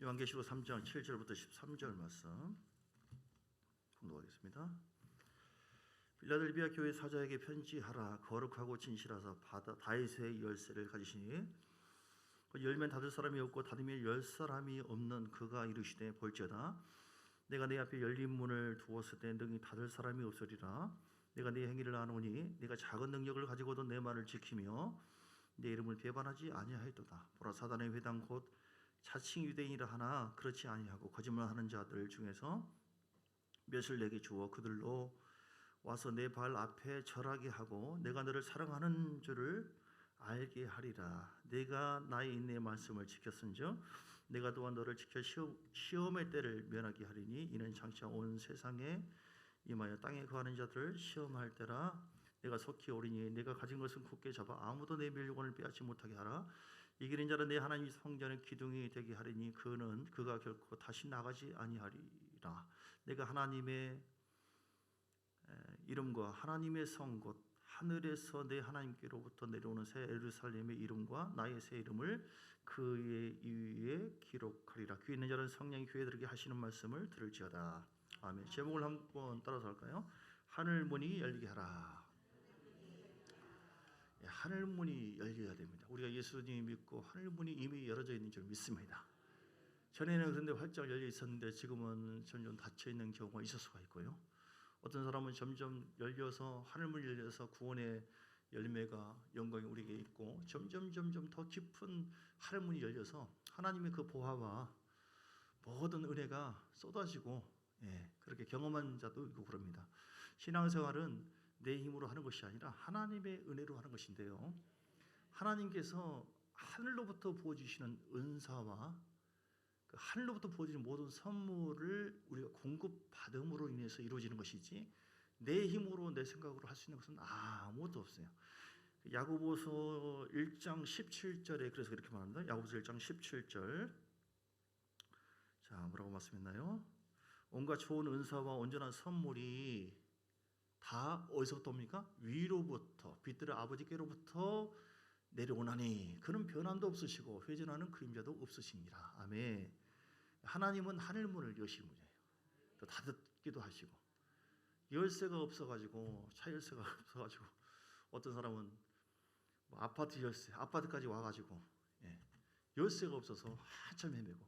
요한계시록 3장 7절부터 13절 말씀 공독하겠습니다. 빌라델비아 교회 사자에게 편지하라. 거룩하고 진실하사 다윗의 열쇠를 가지시니 열면 닫을 사람이 없고 닫으면 열 사람이 없는 그가 이르시되 볼지어다 내가 내 앞에 열린 문을 두었을 때 능히 닫을 사람이 없으리라. 내가 네 행위를 아노니 네가 작은 능력을 가지고도 내 말을 지키며 내 이름을 배반하지 아니하였도다. 보라, 사단의 회당 곧 자칭 유대인이라 하나 그렇지 아니하고 거짓말하는 자들 중에서 몇을 내게 주어 그들로 와서 내 발 앞에 절하게 하고 내가 너를 사랑하는 줄을 알게 하리라. 내가 나의 인내의 말씀을 지켰은즉 내가 또한 너를 지켜 시험의 때를 면하게 하리니 이는 장차 온 세상에 임하여 땅에 거하는 자들을 시험할 때라. 내가 속히 오리니 내가 가진 것은 굳게 잡아 아무도 내 멸류관을 빼앗지 못하게 하라. 이기는 자는 내 하나님 성전의 기둥이 되게 하리니 그가 결코 다시 나가지 아니하리라. 내가 하나님의 이름과 하나님의 성 곧 하늘에서 내 하나님께로부터 내려오는 새 예루살렘의 이름과 나의 새 이름을 그의 위에 기록하리라. 귀 있는 자는 성령이 교회들에게 하시는 말씀을 들을지어다. 아멘. 제목을 한번 따라서 할까요? 하늘 문이 열리게 하라. 하늘 문이 열려야 됩니다. 우리가 예수님 믿고 하늘 문이 이미 열어져 있는 줄 믿습니다. 전에는 그런데 활짝 열려 있었는데 지금은 점점 닫혀 있는 경우가 있을 수가 있고요. 어떤 사람은 점점 열려서 하늘문이 열려서 구원의 열매가 영광이 우리에게 있고 점점 더 깊은 하늘문이 열려서 하나님의 그 보화와 모든 은혜가 쏟아지고 그렇게 경험한 자도 있고 그럽니다. 신앙생활은 내 힘으로 하는 것이 아니라 하나님의 은혜로 하는 것인데요. 하나님께서 하늘로부터 부어주시는 은사와 그 하늘로부터 부어지는 모든 선물을 우리가 공급받음으로 인해서 이루어지는 것이지 내 힘으로 내 생각으로 할 수 있는 것은 아무것도 없어요. 야고보서 1장 17절에 그래서 그렇게 말합니다. 야고보서 1장 17절 자 뭐라고 말씀했나요? 온갖 좋은 은사와 온전한 선물이 다 어디서부터 옵니까? 위로부터 빛들의 아버지께로부터 내려오나니 그는 변함도 없으시고 회전하는 그림자도 없으시니라. 아멘. 하나님은 하늘문을 여시는 분이에요. 또 닫기도 하시고 열쇠가 없어가지고 차 열쇠가 없어가지고 어떤 사람은 뭐 아파트 열쇠 아파트까지 와가지고 열쇠가 없어서 한참 헤매고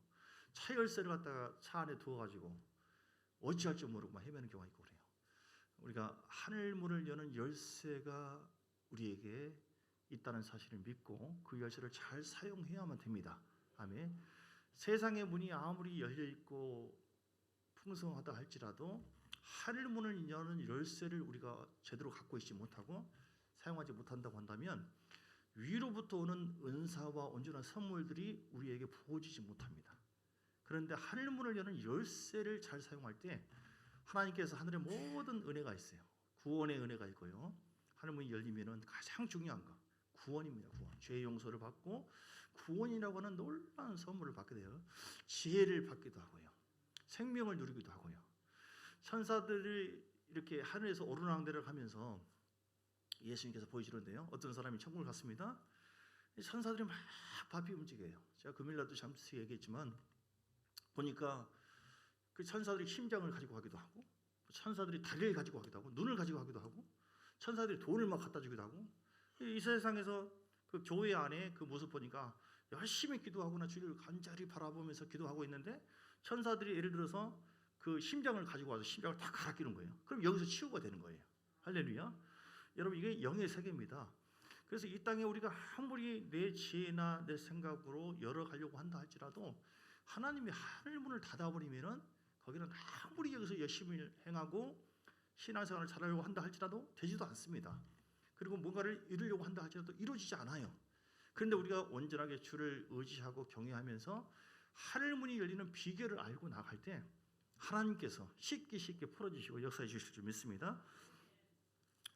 차 열쇠를 갖다가 차 안에 두어가지고 어찌할 줄 모르고 막 헤매는 경우가 있고 그래요. 우리가 하늘문을 여는 열쇠가 우리에게 있다는 사실을 믿고 그 열쇠를 잘 사용해야만 됩니다. 아멘. 세상의 문이 아무리 열려 있고 풍성하다 할지라도 하늘문을 여는 열쇠를 우리가 제대로 갖고 있지 못하고 사용하지 못한다고 한다면 위로부터 오는 은사와 온전한 선물들이 우리에게 부어지지 못합니다. 그런데 하늘문을 여는 열쇠를 잘 사용할 때 하나님께서 하늘에 모든 은혜가 있어요. 구원의 은혜가 있고요. 하늘문이 열리면은 가장 중요한 거 구원입니다. 구원. 죄 용서를 받고 구원이라고 하는 놀라운 선물을 받게 돼요. 지혜를 받기도 하고요. 생명을 누리기도 하고요. 천사들이 이렇게 하늘에서 오르락내리락 하면서 예수님께서 보여주는데요. 어떤 사람이 천국을 갔습니다. 천사들이 막 바삐 움직여요. 제가 금요일날도 잠시 얘기했지만 보니까 그 천사들이 심장을 가지고 가기도 하고 천사들이 다리를 가지고 가기도 하고 눈을 가지고 가기도 하고 천사들이 돈을 막 갖다 주기도 하고 이 세상에서 그 교회 안에 그 모습 보니까 열심히 기도하거나 주를 간절히 바라보면서 기도하고 있는데 천사들이 예를 들어서 그 심장을 가지고 와서 심장을 다 갈아 끼는 거예요. 그럼 여기서 치유가 되는 거예요. 할렐루야. 여러분 이게 영의 세계입니다. 그래서 이 땅에 우리가 아무리 내 지혜나 내 생각으로 열어가려고 한다 할지라도 하나님이 하늘문을 닫아버리면은 거기는 아무리 여기서 열심히 행하고 신앙생활을 잘하려고 한다 할지라도 되지도 않습니다. 그리고 뭔가를 이루려고 한다 할지라도 이루어지지 않아요. 그런데 우리가 온전하게 주를 의지하고 경외하면서 하늘문이 열리는 비결을 알고 나갈 때 하나님께서 쉽게 풀어주시고 역사해 주실 줄 믿습니다.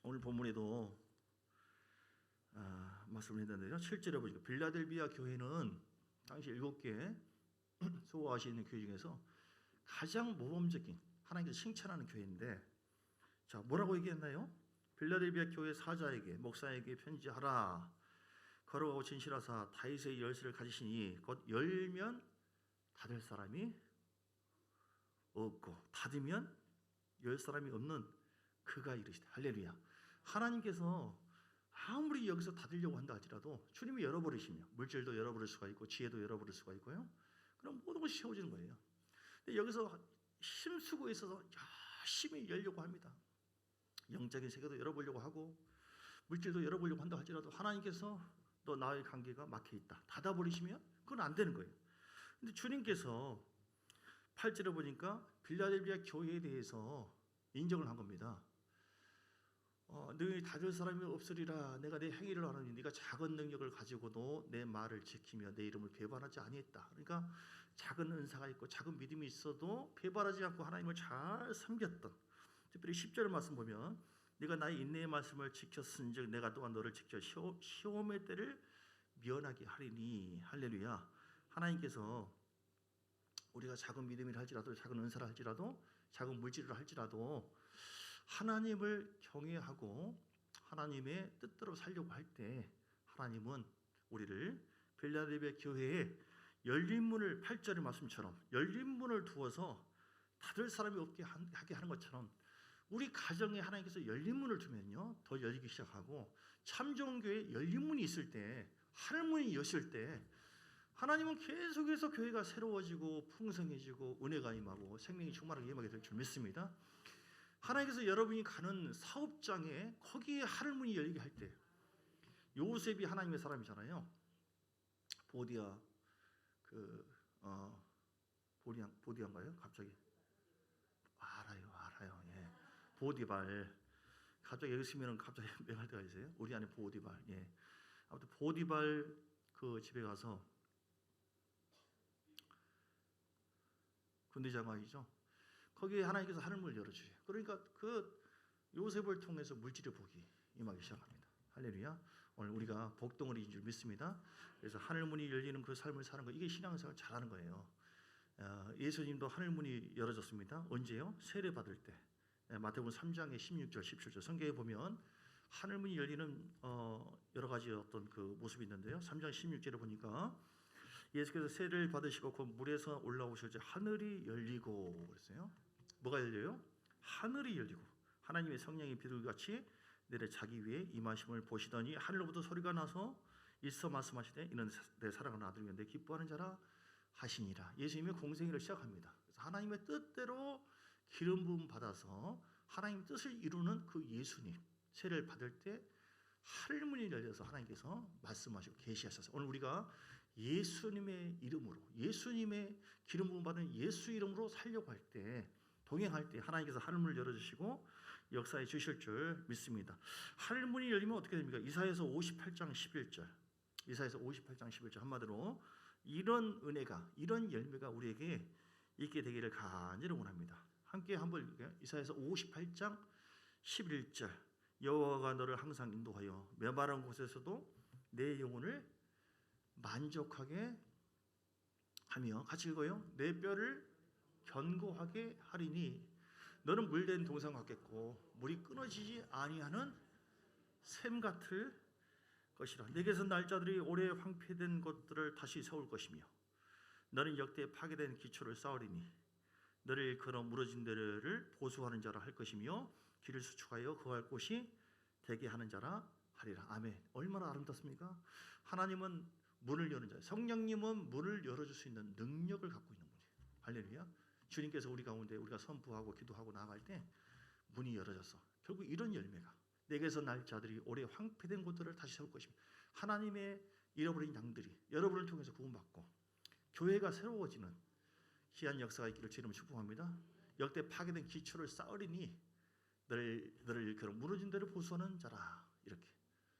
오늘 본문에도 말씀을 했는데요. 7절에 보니까 빌라델비아 교회는 당시 7개 소호하시는 교회 중에서 가장 모범적인 하나님께서 칭찬하는 교회인데 자 뭐라고 얘기했나요? 빌라델비아 교회 사자에게 목사에게 편지하라. 거룩하고 진실하사 다윗의 열쇠를 가지시니 곧 열면 닫을 사람이 없고 닫으면 열 사람이 없는 그가 이르시되. 할렐루야. 하나님께서 아무리 여기서 닫으려고 한다 할지라도 주님이 열어버리시며 물질도 열어버릴 수가 있고 지혜도 열어버릴 수가 있고요. 그럼 모든 것이 채워지는 거예요. 근데 여기서 힘쓰고 있어서 열심히 열려고 합니다. 영적인 세계도 열어보려고 하고 물질도 열어보려고 한다 할지라도 하나님께서 너 나의 관계가 막혀있다 닫아버리시면 그건 안 되는 거예요. 근데 주님께서 8절에 보니까 빌라델비아 교회에 대해서 인정을 한 겁니다. 너희 닫을 사람이 없으리라. 내가 내 행위를 아노니 네가 작은 능력을 가지고도 내 말을 지키며 내 이름을 배반하지 아니했다. 그러니까 작은 은사가 있고 작은 믿음이 있어도 배반하지 않고 하나님을 잘 섬겼던, 특별히 10절 말씀 보면 네가 나의 인내의 말씀을 지켰은즉 내가 또한 너를 지켜 시험의 때를 면하게 하리니. 할렐루야. 하나님께서 우리가 작은 믿음이라 할지라도 작은 은사라 할지라도 작은 물질이라 할지라도 하나님을 경외하고 하나님의 뜻대로 살려고 할 때 하나님은 우리를 빌라델비아 교회에 열린 문을 8절의 말씀처럼 열린 문을 두어서 닫을 사람이 없게 하게 하는 것처럼 우리 가정에 하나님께서 열린 문을 두면요 더 열리기 시작하고 참 좋은 교회에 열린 문이 있을 때 하늘문이 여실 때 하나님은 계속해서 교회가 새로워지고 풍성해지고 은혜가 임하고 생명이 충만하게 임하게 될 줄 믿습니다. 하나님께서 여러분이 가는 사업장에 거기에 하늘문이 열리게 할 때 요셉이 하나님의 사람이잖아요. 보디아 보디아인가요? 갑자기 알아요. 예. 보디발. 갑자기 여기 있으면 갑자기 맹할 때가 있어요. 우리 안에 보디발. 예. 아무튼 보디발 그 집에 가서 군대 장관이죠. 거기에 하나님께서 하늘문을 열어주세요. 그러니까 그 요셉을 통해서 물질의 복이 임하기 시작합니다. 할렐루야. 오늘 우리가 복덩어리인 줄 믿습니다. 그래서 하늘문이 열리는 그 삶을 사는 거 이게 신앙생활 잘하는 거예요. 예수님도 하늘문이 열어졌습니다. 언제요? 세례 받을 때. 마태복음 3장의 16절, 17절 성경에 보면 하늘문이 열리는 여러 가지 어떤 그 모습이 있는데요. 3장 16절에 보니까 예수께서 세례를 받으시고 그 물에서 올라오실 때 하늘이 열리고 그랬어요. 뭐가 열려요? 하늘이 열리고 하나님의 성령이 비둘기같이 내려 자기 위에 임하심을 보시더니 하늘로부터 소리가 나서 일서 말씀하시되 이는 내 사랑하는 아들이며 내 기뻐하는 자라 하시니라. 예수님의 공생애를 시작합니다. 그래서 하나님의 뜻대로 기름 부음 받아서 하나님 뜻을 이루는 그 예수님 세례를 받을 때 하늘문이 열려서 하나님께서 말씀하시고 계시하셔서 오늘 우리가 예수님의 이름으로 예수님의 기름 부음 받은 예수 이름으로 살려고 할 때 동행할 때 하나님께서 하늘문을 열어주시고 역사해 주실 줄 믿습니다. 하늘문이 열리면 어떻게 됩니까? 이사야서 58장 11절 이사야서 58장 11절 한마디로 이런 은혜가 이런 열매가 우리에게 있게 되기를 간절히 원합니다. 함께 한번 읽을게요. 이사야서 58장 11절 여호와가 너를 항상 인도하여 메마른 곳에서도 내 영혼을 만족하게 하며 같이 읽어요. 내 뼈를 견고하게 하리니 너는 물된 동상 같겠고 물이 끊어지지 아니하는 샘 같을 것이라. 내게서 날짜들이 오래 황폐된 것들을 다시 세울 것이며 너는 역대 파괴된 기초를 쌓으리니 너를 일컬어 무너진 데를 보수하는 자라 할 것이며 길을 수축하여 거할 곳이 되게 하는 자라 하리라. 아멘. 얼마나 아름답습니까? 하나님은 문을 여는 자예요. 성령님은 문을 열어줄 수 있는 능력을 갖고 있는 분이에요. 할렐루야. 주님께서 우리 가운데 우리가 선포하고 기도하고 나아갈 때 문이 열어져서 결국 이런 열매가 내게서 날 자들이 오래 황폐된 곳들을 다시 세울 것입니다. 하나님의 잃어버린 양들이 여러분을 통해서 구원받고 교회가 새로워지는 귀한 역사가 있기를 주님을 축복합니다. 역대 파괴된 기초를 쌓으리니 너를 그런 무너진 데를 보수하는 자라. 이렇게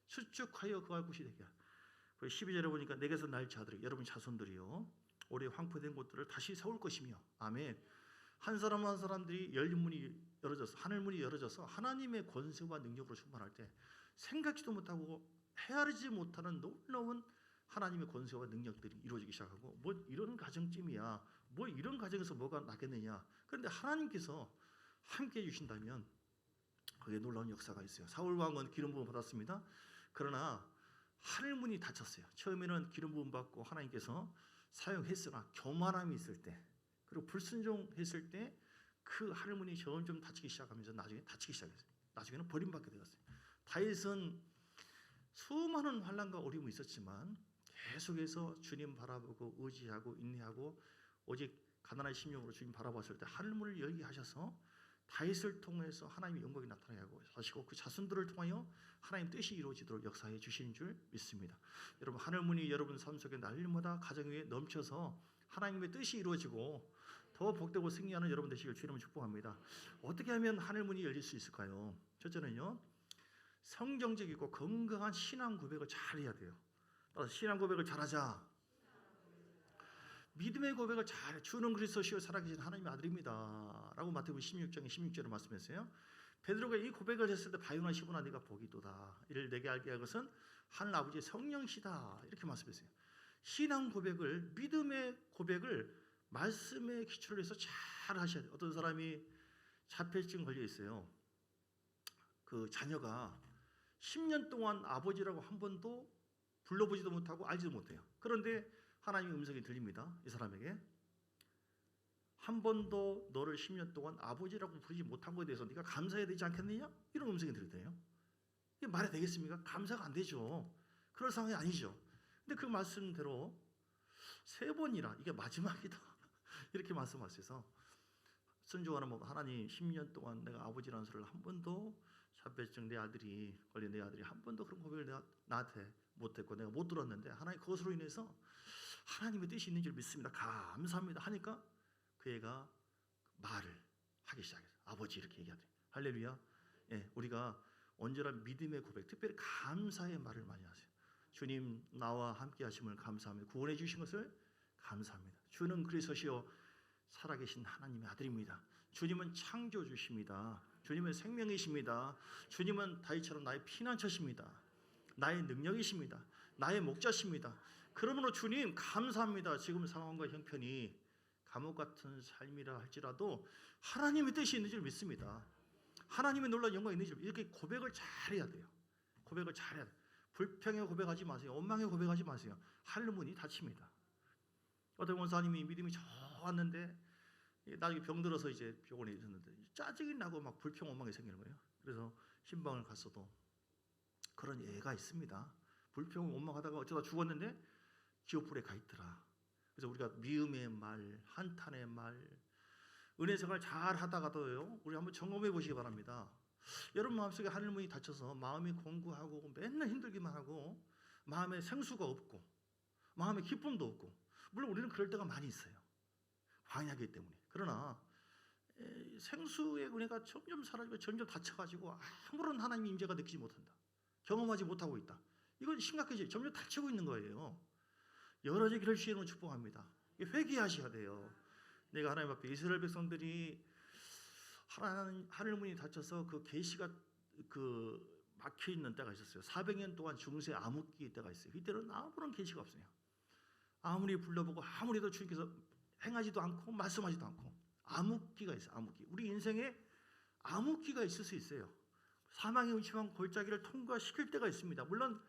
수축하여 거할 곳이 되게. 12절에 보니까 내게서 날 자들이 여러분 자손들이요 오래 황폐된 곳들을 다시 세울 것이며 아멘. 한 사람 한 사람들이 열린 문이 열어져서 하늘문이 열어져서 하나님의 권세와 능력으로 충만할 때 생각지도 못하고 헤아리지 못하는 놀라운 하나님의 권세와 능력들이 이루어지기 시작하고 뭐 이런 가정쯤이야 뭐 이런 가정에서 뭐가 나겠느냐. 그런데 하나님께서 함께 해주신다면 그게 놀라운 역사가 있어요. 사울 왕은 기름 부음 받았습니다. 그러나 하늘문이 닫혔어요. 처음에는 기름 부음 받고 하나님께서 사용했으나 교만함이 있을 때, 그리고 불순종했을 때 그 하늘문이 점점 닫히기 시작하면서 나중에 닫히기 시작했어요. 나중에는 버림받게 되었어요. 다윗은 수많은 환난과 어려움이 있었지만 계속해서 주님 바라보고 의지하고 인내하고 오직 가난한 심령으로 주님 바라봤을 때 하늘문을 열게 하셔서 다윗을 통해서 하나님의 영광이 나타나게 하시고 그 자손들을 통하여 하나님 뜻이 이루어지도록 역사해 주시는 줄 믿습니다. 여러분, 하늘문이 여러분 삶 속에 날마다 가정 위에 넘쳐서 하나님의 뜻이 이루어지고 더 복되고 승리하는 여러분 되시길 주님을 축복합니다. 어떻게 하면 하늘문이 열릴 수 있을까요? 첫째는요, 성경적이고 건강한 신앙 고백을 잘 해야 돼요. 따라서 신앙 고백을 잘하자. 믿음의 고백을 잘해. 주는 그리스도시요 살아계신 하나님의 아들입니다 라고 마태복음 16장의 16절을 말씀했어요. 베드로가 이 고백을 했을 때 바요나 시보나 네가 복이도다. 이를 내게 알게 할 것은 하늘 아버지의 성령이시다. 이렇게 말씀했어요. 신앙 고백을, 믿음의 고백을 말씀에 기초를 해서 잘 하셔야 돼요. 어떤 사람이 자폐증 걸려 있어요. 그 자녀가 10년 동안 아버지라고 한 번도 불러보지도 못하고 알지도 못해요. 그런데 하나님의 음성이 들립니다. 이 사람에게 한 번도 너를 10년 동안 아버지라고 부르지 못한 것에 대해서 네가 감사해야 되지 않겠느냐? 이런 음성이 들리대요. 이게 말이 되겠습니까? 감사가 안 되죠. 그럴 상황이 아니죠. 근데 그 말씀대로 3번이라 이게 마지막이다 이렇게 말씀하셔서 순종하는 뭐 하나님 10년 동안 내가 아버지라는 소리를 한 번도 자폐증 내 아들이 걸린 내 아들이 한 번도 그런 고백을 내가 나한테 못했고 내가 못 들었는데 하나님 그것으로 인해서 하나님의 뜻이 있는 줄 믿습니다. 감사합니다 하니까 그 애가 말을 하기 시작했어요. 아버지 이렇게 얘기하더니 할렐루야. 예, 우리가 언제나 믿음의 고백, 특별히 감사의 말을 많이 하세요. 주님 나와 함께 하심을 감사합니다. 구원해 주신 것을 감사합니다. 주는 그리스도시요 살아계신 하나님의 아들입니다. 주님은 창조주십니다. 주님은 생명이십니다. 주님은 다윗처럼 나의 피난처십니다. 나의 능력이십니다. 나의 목자십니다. 그러므로 주님 감사합니다. 지금 상황과 형편이 감옥 같은 삶이라 할지라도 하나님의 뜻이 있는 줄 믿습니다. 하나님의 놀라운 영광이 있는 줄 이렇게 고백을 잘해야 돼요. 고백을 잘해야 돼요. 불평에 고백하지 마세요. 원망에 고백하지 마세요. 하늘문이 닫힙니다. 어떤 원사님이 믿음이 좋았는데 나중에 병들어서 이제 병원에 있었는데 짜증이 나고 막 불평 원망이 생기는 거예요. 그래서 신방을 갔어도 그런 예가 있습니다. 불평 원망하다가 어쩌다 죽었는데 지옥불에 가 있더라. 그래서 우리가 미움의 말, 한탄의 말, 은혜 생활 잘 하다가도요, 우리 한번 점검해 보시기 바랍니다. 여러분 마음속에 하늘문이 닫혀서 마음이 공고하고 맨날 힘들기만 하고 마음에 생수가 없고 마음에 기쁨도 없고, 물론 우리는 그럴 때가 많이 있어요. 광야이기 때문에. 그러나 생수의 은혜가 점점 사라지고 점점 닫혀가지고 아무런 하나님의 임재가 느끼지 못한다. 경험하지 못하고 있다. 이건 심각해지. 점점 닫히고 있는 거예요. 열어지기를 주님으로 축복합니다. 회개하셔야 돼요. 내가 하나님 앞에 이스라엘 백성들이 하늘문이 닫혀서 그 계시가 막혀 있는 때가 있었어요. 400년 동안 중세 암흑기 때가 있어요. 이때는 아무런 계시가 없어요. 아무리 불러보고 아무리도 주님께서 행하지도 않고 말씀하지도 않고 암흑기가 있어요. 암흑기. 우리 인생에 암흑기가 있을 수 있어요. 사망의 음침한 골짜기를 통과시킬 때가 있습니다. 물론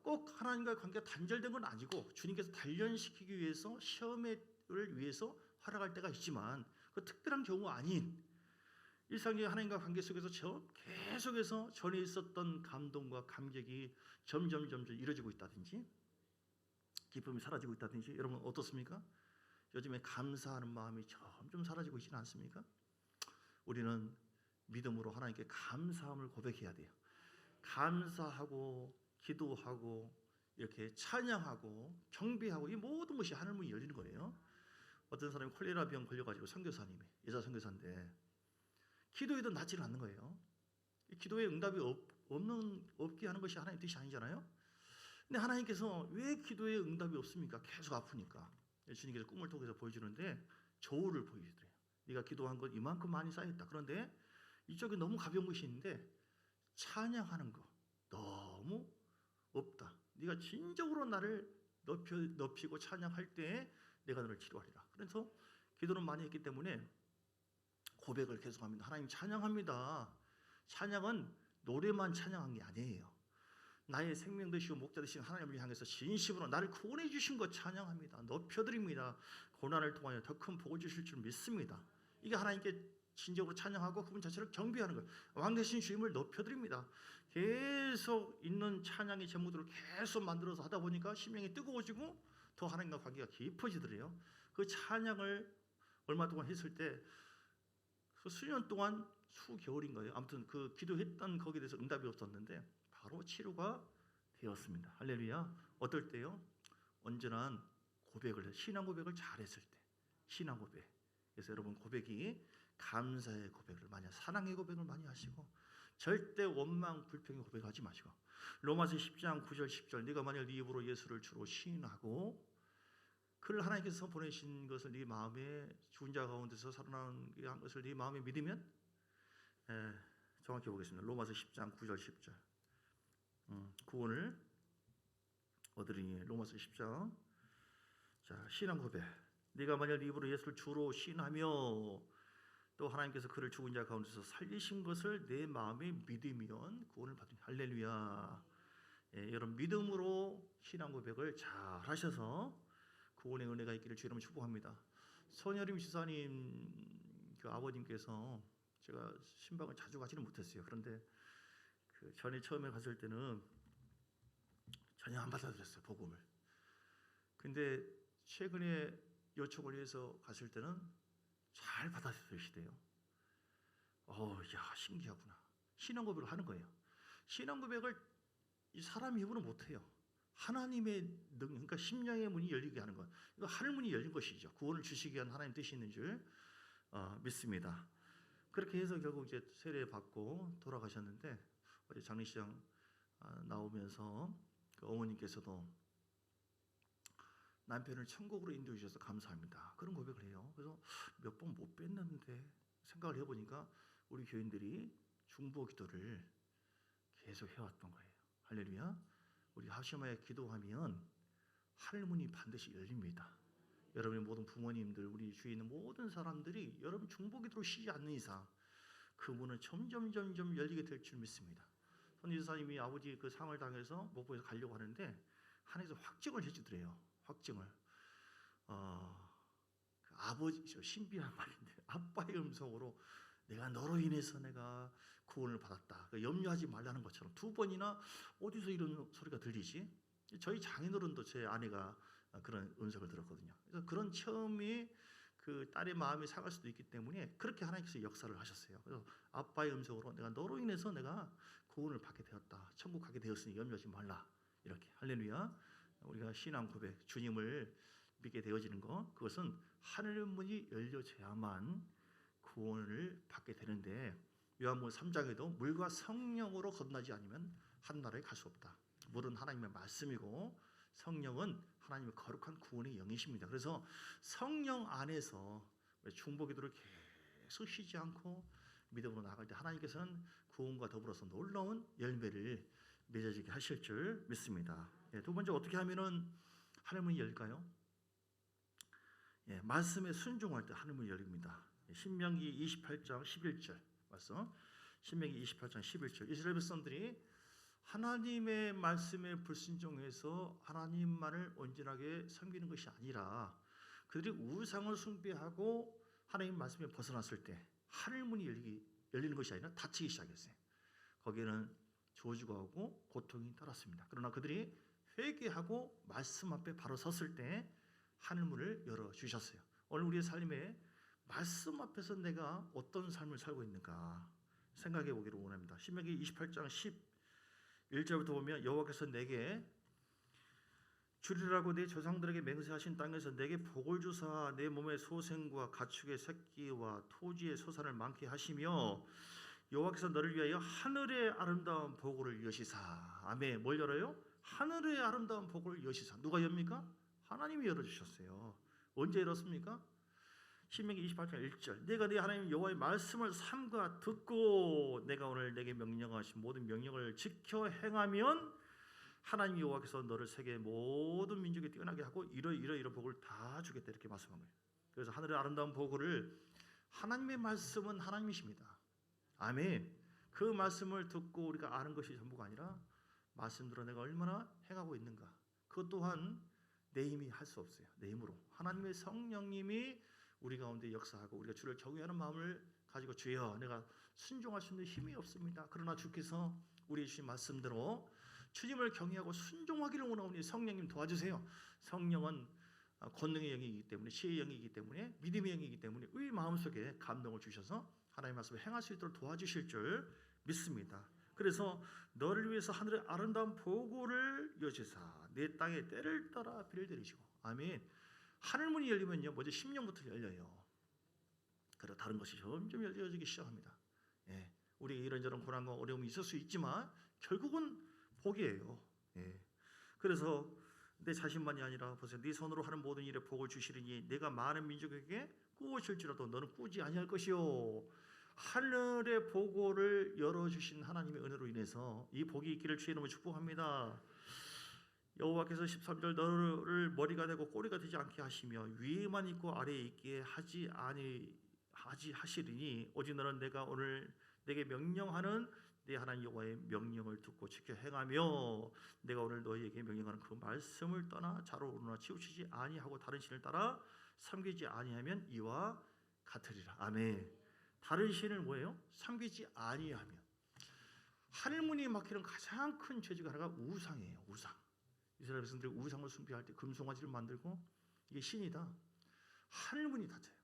꼭 하나님과의 관계가 단절된 건 아니고 주님께서 단련시키기 위해서 시험을 위해서 허락할 때가 있지만 그 특별한 경우 아닌 일상적인 하나님과 관계 속에서 계속해서 전에 있었던 감동과 감격이 점점 이루어지고 있다든지 기쁨이 사라지고 있다든지, 여러분 어떻습니까? 요즘에 감사하는 마음이 점점 사라지고 있지는 않습니까? 우리는 믿음으로 하나님께 감사함을 고백해야 돼요. 감사하고 기도하고 이렇게 찬양하고 경배하고 이 모든 것이 하늘문이 열리는 거예요. 어떤 사람이 콜레라 병 걸려가지고 선교사님이 여자 선교사인데 기도해도 낫지는 않는 거예요. 기도에 응답이 없게 하는 것이 하나님의 뜻이 아니잖아요. 근데 하나님께서 왜 기도에 응답이 없습니까? 계속 아프니까. 주님께서 꿈을 통해서 보여주는데 저울을 보여주더래요. 네가 기도한 것 이만큼 많이 쌓였다. 그런데 이쪽에 너무 가벼운 것이 있는데 찬양하는 거 너무 없다. 네가 진정으로 나를 높이고 찬양할 때 내가 너를 치료하리라. 그래서 기도는 많이 했기 때문에 고백을 계속합니다. 하나님 찬양합니다. 찬양은 노래만 찬양한 게 아니에요. 나의 생명 되시고 목자 되신 하나님을 향해서 진심으로 나를 구원해 주신 것 찬양합니다. 높여드립니다. 고난을 통하여 더 큰 복을 주실 줄 믿습니다. 이게 하나님께 진정으로 찬양하고 그분 자체를 경배하는 거예요. 왕 되신 주님을 높여드립니다. 계속 있는 찬양의 제목들을 계속 만들어서 하다 보니까 심령이 뜨거워지고 더 하나님과 관계가 깊어지더래요. 그 찬양을 얼마 동안 했을 때 그 수년 동안 수개월인가요? 아무튼 그 기도했던 거기에 대해서 응답이 없었는데 바로 치료가 되었습니다. 할렐루야. 어떨 때요? 언제나 고백을 해요. 신앙 고백을 잘했을 때. 신앙 고백. 그래서 여러분 고백이 감사의 고백을 많이, 사랑의 고백을 많이 하시고 절대 원망 불평의 고백하지 마시고 로마서 10장 9절 10절 네가 만약 네 입으로 예수를 주로 시인하고 그를 하나님께서 보내신 것을 네 마음에 죽은 자 가운데서 살아난 것을 네 마음에 믿으면 정확히 보겠습니다. 로마서 10장 9절 10절 구원을 얻으리니. 로마서 10장. 자, 신앙 고백. 네가 만약 네 입으로 예수를 주로 시인하며 또 하나님께서 그를 죽은 자 가운데서 살리신 것을 내 마음에 믿으면 구원을 받으니. 할렐루야. 여러분 믿음으로 신앙 고백을 잘 하셔서 구원의 은혜가 있기를 주님을 축복합니다. 손여림 지사님 그 아버님께서 제가 신방을 자주 가지는 못했어요. 그런데 그 전에 처음에 갔을 때는 전혀 안 받아들였어요, 복음을. 근데 최근에 요청을 해서 갔을 때는 잘 받아들이시대요. 야, 신기하구나. 신앙 고백을 하는 거예요. 신앙 고백을 이 사람 힘으로 못 해요. 하나님의 능, 그러니까 심령의 문이 열리게 하는 것. 이거 하늘 문이 열린 것이죠. 구원을 주시기 위한 하나님 뜻이 있는 줄 믿습니다. 그렇게 해서 결국 이제 세례 받고 돌아가셨는데 어제 장례식장 나오면서 그 어머님께서도 남편을 천국으로 인도해 주셔서 감사합니다. 그런 고백을 해요. 그래서 몇 번 못 뵀는데 생각을 해보니까 우리 교인들이 중보 기도를 계속 해왔던 거예요. 할렐루야. 우리 하시마에 기도하면 하늘문이 반드시 열립니다. 여러분의 모든 부모님들, 우리 주위에 있는 모든 사람들이 여러분 중보 기도를 쉬지 않는 이상 그 문은 점점 열리게 될 줄 믿습니다. 손지사님이 아버지 그 상을 당해서 목포에서 가려고 하는데 하나님께서 확증을 해주더래요. 확증을. 그 아버지죠. 신비한 말인데 아빠의 음성으로 내가 너로 인해서 내가 구원을 받았다. 염려하지 말라는 것처럼 두 번이나 어디서 이런 소리가 들리지? 저희 장인어른도 제 아내가 그런 음성을 들었거든요. 그래서 그런 처음이 그 딸의 마음이 상할 수도 있기 때문에 그렇게 하나님께서 역사를 하셨어요. 그래서 아빠의 음성으로 내가 너로 인해서 내가 구원을 받게 되었다. 천국 가게 되었으니 염려하지 말라. 이렇게. 할렐루야. 우리가 신앙 고백, 주님을 믿게 되어지는 것, 그것은 하늘 문이 열려져야만 구원을 받게 되는데 요한복음 3장에도 물과 성령으로 거듭나지 않으면 하늘나라에 갈 수 없다. 물은 하나님의 말씀이고 성령은 하나님의 거룩한 구원의 영이십니다. 그래서 성령 안에서 중보기도를 계속 쉬지 않고 믿음으로 나아갈 때 하나님께서는 구원과 더불어서 놀라운 열매를 맺어지게 하실 줄 믿습니다. 두 번째 어떻게 하면은 하늘문이 열릴까요? 말씀에 순종할 때 하늘문이 열립니다. 신명기 28장 11절 말씀. 신명기 28장 11절. 이스라엘 백성들이 하나님의 말씀에 불순종해서 하나님만을 온전하게 섬기는 것이 아니라 그들이 우상을 숭배하고 하나님 말씀에 벗어났을 때 하늘문이 열리는 것이 아니라 닫히기 시작했어요. 거기에는 저주가 오고 고통이 따랐습니다. 그러나 그들이 회개하고 말씀 앞에 바로 섰을 때 하늘문을 열어주셨어요. 오늘 우리의 삶에 말씀 앞에서 내가 어떤 삶을 살고 있는가 생각해 보기를 원합니다. 신명기 28장 11절부터 보면 여호와께서 내게 주리라고 내 조상들에게 맹세하신 땅에서 내게 복을 주사 내 몸의 소생과 가축의 새끼와 토지의 소산을 많게 하시며 여호와께서 너를 위하여 하늘의 아름다운 복을 여시사. 아멘. 뭘 열어요? 하늘의 아름다운 복을 여시사. 누가 엽니까? 하나님이 열어주셨어요. 언제 열었습니까? 신명기 28장 1절. 내가 네 하나님 여호와의 말씀을 삼가 듣고 내가 오늘 내게 명령하신 모든 명령을 지켜 행하면 하나님 여호와께서 너를 세계 모든 민족에 뛰어나게 하고 이런 복을 다 주겠다 이렇게 말씀한 거예요. 그래서 하늘의 아름다운 복을 하나님의 말씀은 하나님이십니다. 아멘. 그 말씀을 듣고 우리가 아는 것이 전부가 아니라 말씀대로 내가 얼마나 행하고 있는가. 그것 또한 내 힘이 할 수 없어요. 내 힘으로. 하나님의 성령님이 우리 가운데 역사하고 우리가 주를 경외하는 마음을 가지고 주여 내가 순종할 수 있는 힘이 없습니다. 그러나 주께서 우리 주신 말씀대로 주님을 경외하고 순종하기를 원하오니 성령님 도와주세요. 성령은 권능의 영이기 때문에 지혜의 영이기 때문에 믿음의 영이기 때문에 우리 마음속에 감동을 주셔서 하나님의 말씀을 행할 수 있도록 도와주실 줄 믿습니다. 그래서 너를 위해서 하늘의 아름다운 보고를 여주사 내 땅에 때를 따라 비를 내리시고 아멘. 하늘문이 열리면요 먼저 심령부터 열려요. 그리고 다른 것이 점점 열려지기 시작합니다. 예, 우리 이런저런 고난과 어려움이 있을 수 있지만 결국은 복이에요. 예, 그래서 내 자신만이 아니라 보세요. 네 손으로 하는 모든 일에 복을 주시리니 내가 많은 민족에게 꾸어질지라도 너는 꾸지 아니할 것이요. 하늘의 보고를 열어주신 하나님의 은혜로 인해서 이 복이 있기를 주의 이름으로 축복합니다. 여호와께서 13절 너를 머리가 되고 꼬리가 되지 않게 하시며 위에만 있고 아래에 있게 하시리니 오직 너는 내가 오늘 내게 명령하는 내 하나님 여호와의 명령을 듣고 지켜 행하며 내가 오늘 너희에게 명령하는 그 말씀을 떠나 좌로 우로나 치우치지 아니하고 다른 신을 따라 섬기지 아니하면 이와 같으리라. 아멘. 다른 신을 뭐예요? 섬기지 아니하면. 하늘문이 막히는 가장 큰 죄 중 하나가 우상이에요. 우상. 이스라엘 백성들이 우상을 숭배할 때 금송아지를 만들고 이게 신이다. 하늘문이 닫혀요.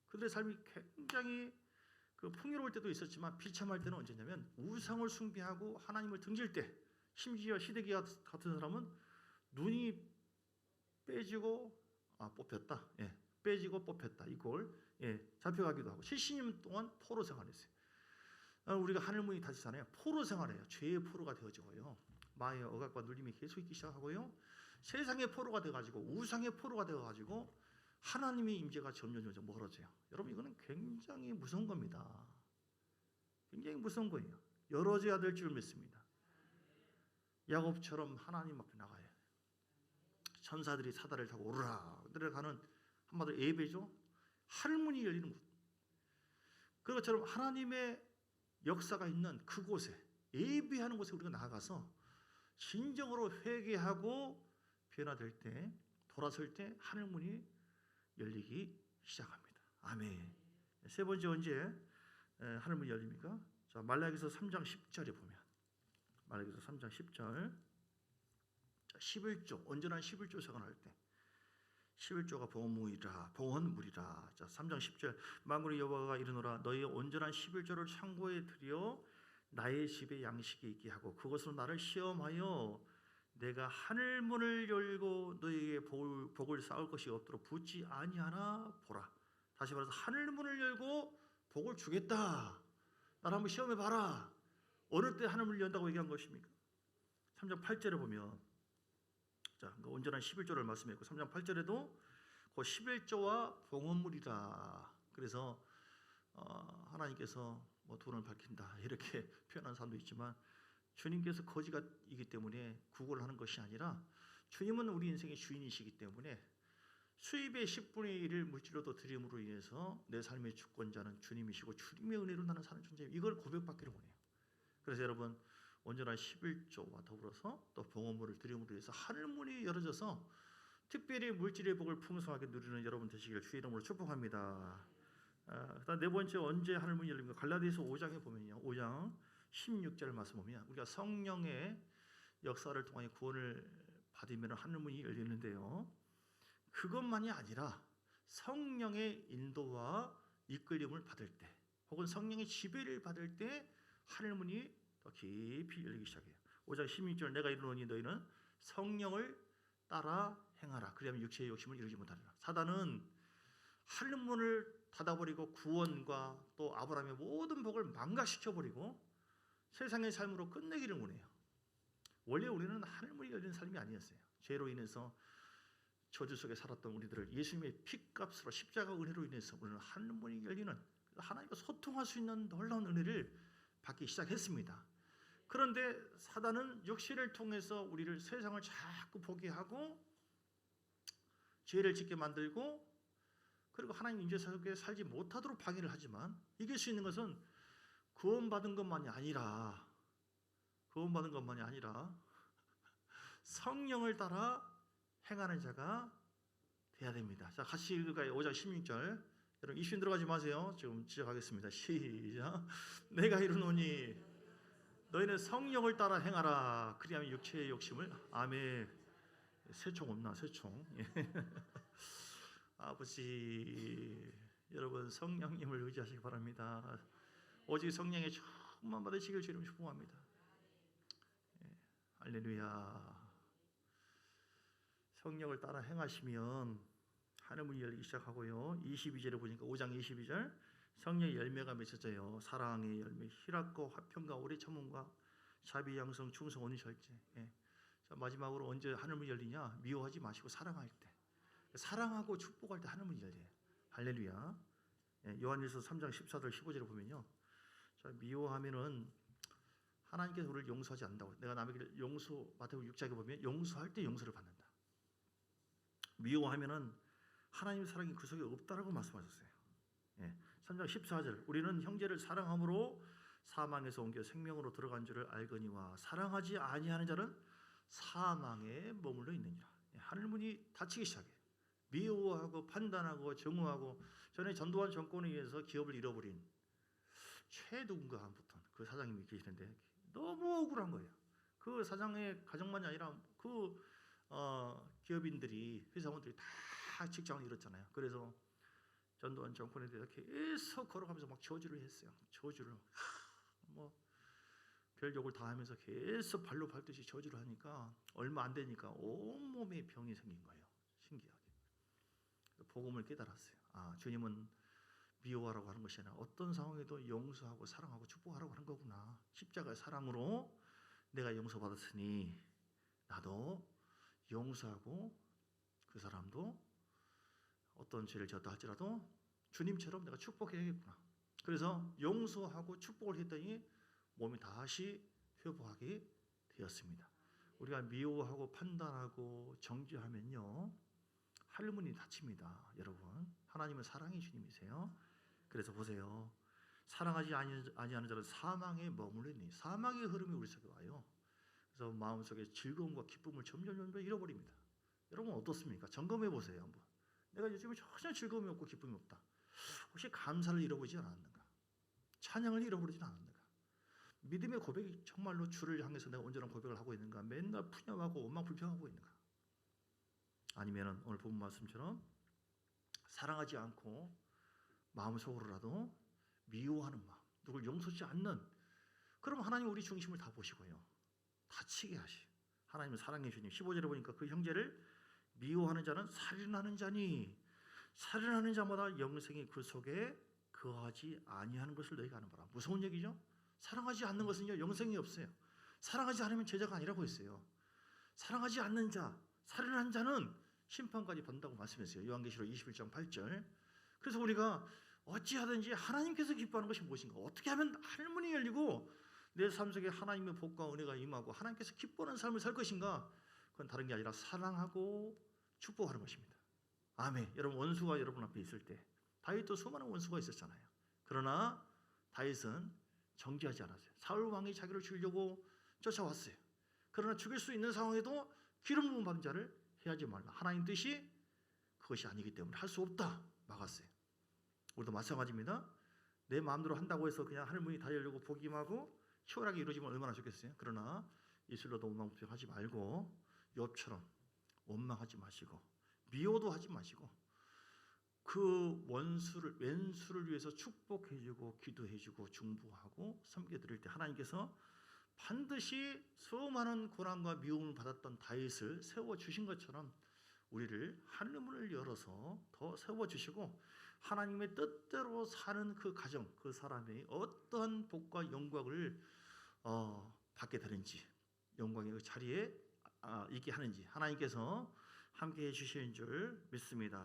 그들의 삶이 굉장히 풍요로울 때도 있었지만 비참할 때는 언제냐면 우상을 숭배하고 하나님을 등질 때, 심지어 시드기야 같은 사람은 눈이 빼지고 뽑혔다. 예, 빼지고 뽑혔다. 이걸 잡혀가기도 하고 70년 동안 포로 생활했어요. 우리가 하늘문이 닫히잖아요. 포로 생활해요. 죄의 포로가 되어지고요. 마의 억압과 눌림이 계속 있기 시작하고요. 세상의 포로가 되어가지고 우상의 포로가 되어가지고 하나님의 임재가 점점 멀어져요. 여러분 이거는 굉장히 무서운 겁니다. 굉장히 무서운 거예요. 열어져야 될 줄 믿습니다. 야곱처럼 하나님 앞에 나가야 돼요. 천사들이 사다리를 타고 오르라 내려가는 한마디로 예배죠. 하늘문이 열리는 곳. 그것처럼 하나님의 역사가 있는 그곳에 예배하는 곳에 우리가 나아가서 진정으로 회개하고 변화될 때 돌아설 때 하늘문이 열리기 시작합니다. 아멘. 세 번째 언제 하늘문이 열립니까? 자, 말라기서 3장 10절에 보면 말라기서 3장 10절 11조 온전한 11조 생활할 때 11조가 봉헌물이라. 자, 3장 10절 만군의 여호와가 이르노라 너희의 온전한 11조를 창고에 들여 나의 집에 양식이 있게 하고 그것으로 나를 시험하여 내가 하늘문을 열고 너희에게 복을 쌓을 것이 없도록 붙지 아니하나 보라. 다시 말해서 하늘문을 열고 복을 주겠다. 나를 한번 시험해 봐라. 어느 때 하늘문을 연다고 얘기한 것입니까? 3장 8절에 보면 자, 온전한 11조를 말씀했고 3장 8절에도 그 11조와 봉헌물이라. 그래서 하나님께서 돈을 밝힌다 이렇게 표현한 사람도 있지만 주님께서 거지가이기 때문에 구걸을 하는 것이 아니라 주님은 우리 인생의 주인이시기 때문에 수입의 10분의 1을 물질로도 드림으로 인해서 내 삶의 주권자는 주님이시고 주님의 은혜로 나는 사는 존재예요. 이걸 고백받기를 원해요. 그래서 여러분 온전한 11조와 더불어서 또 봉헌물을 드림으로 인해서 하늘문이 열어져서 특별히 물질의 복을 풍성하게 누리는 여러분 되시기를 주의 이름으로 축복합니다. 그다음 네 번째 언제 하늘문이 열립니까? 갈라디아서 5장에 보면요. 5장 16절 말씀 보면 우리가 성령의 역사를 통해 구원을 받으면 하늘문이 열리는데요. 그것만이 아니라 성령의 인도와 이끌림을 받을 때 혹은 성령의 지배를 받을 때 하늘문이 더 깊이 열리기 시작해요. 5장 16절 내가 이르노니 너희는 성령을 따라 행하라. 그러면 육체의 욕심을 이루지 못하리라. 사단은 하늘문을 닫아버리고 구원과 또 아브라함의 모든 복을 망각시켜버리고 세상의 삶으로 끝내기를 원해요. 원래 우리는 하늘문이 열리는 삶이 아니었어요. 죄로 인해서 저주 속에 살았던 우리들을 예수님의 피값으로 십자가 은혜로 인해서 우리는 하늘문이 열리는 하나님과 소통할 수 있는 놀라운 은혜를 받기 시작했습니다. 그런데 사단은 육신을 통해서 우리를 세상을 자꾸 보게 하고 죄를 짓게 만들고 그리고 하나님 임재 속에 살지 못하도록 방해를 하지만 이길 수 있는 것은 구원받은 것만이 아니라 구원받은 것만이 아니라 성령을 따라 행하는 자가 돼야 됩니다. 자, 같이 읽을까요? 5장 16절. 여러분 이슈 들어가지 마세요. 지금 시작하겠습니다. 시작. 내가 이르노니 너희는 성령을 따라 행하라. 그리하면 육체의 욕심을 아멘. 새총 없나? 새총. 아버지, 여러분 성령님을 의지하시기 바랍니다. 오직 성령의 충만 받으시길 주님 축복합니다. 할렐루야. 성령을 따라 행하시면 하늘문이 열리기 시작하고요. 22절에 보니까 5장 22절 성령의 열매가 맺혀져요. 사랑의 열매, 희락과 화평과 오래 참음과 자비, 양성, 충성, 온유, 절제. 자, 마지막으로 언제 하늘문이 열리냐? 미워하지 마시고 사랑할 때, 사랑하고 축복할 때 하늘문이 열려요. 할렐루야. 요한일서 3장 14절 15절에 보면요. 자, 미워하면은 하나님께서 우리를 용서하지 않는다고. 내가 남에게 용서, 마태복음 6장에 보면 용서할 때 용서를 받는다. 미워하면은 하나님의 사랑이 그 속에 없다라고 말씀하셨어요. 3장 14절 우리는 형제를 사랑함으로 사망에서 옮겨 생명으로 들어간 줄을 알거니와 사랑하지 아니하는 자는 사망에 머물러 있느니라. 하늘문이 닫히기 시작해요. 미워하고 판단하고 정오하고 전에 전두환 정권에 의해서 기업을 잃어버린 최 누군가부터 그 사장님이 계시는데 너무 억울한 거예요. 그 사장의 가정만이 아니라 그 기업인들이, 회사원들이 다 직장을 잃었잖아요. 그래서 전두환 정권에 대해서 계속 걸어가면서 막 저주를 했어요. 저주를 별 욕을 다 하면서 계속 발로 밟듯이 저주를 하니까 얼마 안 되니까 온몸에 병이 생긴 거예요. 신기하게. 복음을 깨달았어요. 아, 주님은 미워하라고 하는 것이 아니라 어떤 상황에도 용서하고 사랑하고 축복하라고 하는 거구나. 십자가의 사랑으로 내가 용서받았으니 나도 용서하고 그 사람도 어떤 죄를 지었다 할지라도 주님처럼 내가 축복해야겠구나. 그래서 용서하고 축복을 했더니 몸이 다시 회복하게 되었습니다. 우리가 미워하고 판단하고 정죄하면요 하늘문이 닫힙니다. 여러분, 하나님은 사랑의 주님이세요. 그래서 보세요. 사랑하지 아니하는 자는 사망에 머물러 있니. 사망의 흐름이 우리 속에 와요. 그래서 마음속에 즐거움과 기쁨을 점점 잃어버립니다. 여러분 어떻습니까? 점검해 보세요. 한번. 내가 요즘에 전혀 즐거움이 없고 기쁨이 없다. 혹시 감사를 잃어버리지 않았는가? 찬양을 잃어버리지 않았는가? 믿음의 고백이 정말로 주를 향해서 내가 온전한 고백을 하고 있는가? 맨날 푸념하고 원망 불평하고 있는가? 아니면은 오늘 본 말씀처럼 사랑하지 않고 마음속으로라도 미워하는 마음, 누굴 용서하지 않는, 그럼 하나님 우리 중심을 다 보시고요. 다치게 하시. 하나님은 사랑의 주님. 15절에 보니까 그 형제를 미워하는 자는 살인하는 자니 살인하는 자마다 영생이 그 속에 거하지 아니하는 것을 너희가 아는 바라. 무서운 얘기죠. 사랑하지 않는 것은요 영생이 없어요. 사랑하지 않으면 제자가 아니라고 했어요. 사랑하지 않는 자, 살인하는 자는 심판까지 받는다고 말씀했어요. 요한계시록 21장 8절. 그래서 우리가 어찌하든지 하나님께서 기뻐하는 것이 무엇인가, 어떻게 하면 하늘문이 열리고 내 삶 속에 하나님의 복과 은혜가 임하고 하나님께서 기뻐하는 삶을 살 것인가, 그건 다른 게 아니라 사랑하고 축복하는 것입니다. 아멘. 여러분, 원수가 여러분 앞에 있을 때 다윗도 수많은 원수가 있었잖아요. 그러나 다윗은 정죄하지 않았어요. 사울 왕이 자기를 죽이려고 쫓아왔어요. 그러나 죽일 수 있는 상황에도 기름 부음 받은 자를 해하지 말라. 하나님 뜻이 그것이 아니기 때문에 할 수 없다. 막았어요. 우리도 마찬가지입니다. 내 마음대로 한다고 해서 그냥 하늘문이 다 열리고 복임하고 치열하게 이루어지면 얼마나 좋겠어요. 그러나 이슬로도 원망불평하지 말고 욥처럼 원망하지 마시고 미워도 하지 마시고 그 왼수를 위해서 축복해주고 기도해주고 중보하고 섬겨드릴 때 하나님께서 반드시 수많은 고난과 미움을 받았던 다윗을 세워주신 것처럼 우리를 하늘문을 열어서 더 세워주시고 하나님의 뜻대로 사는 그 가정, 그 사람이 어떠한 복과 영광을 받게 되는지, 영광의 그 자리에 있게 하는지 하나님께서 함께해 주시는 줄 믿습니다.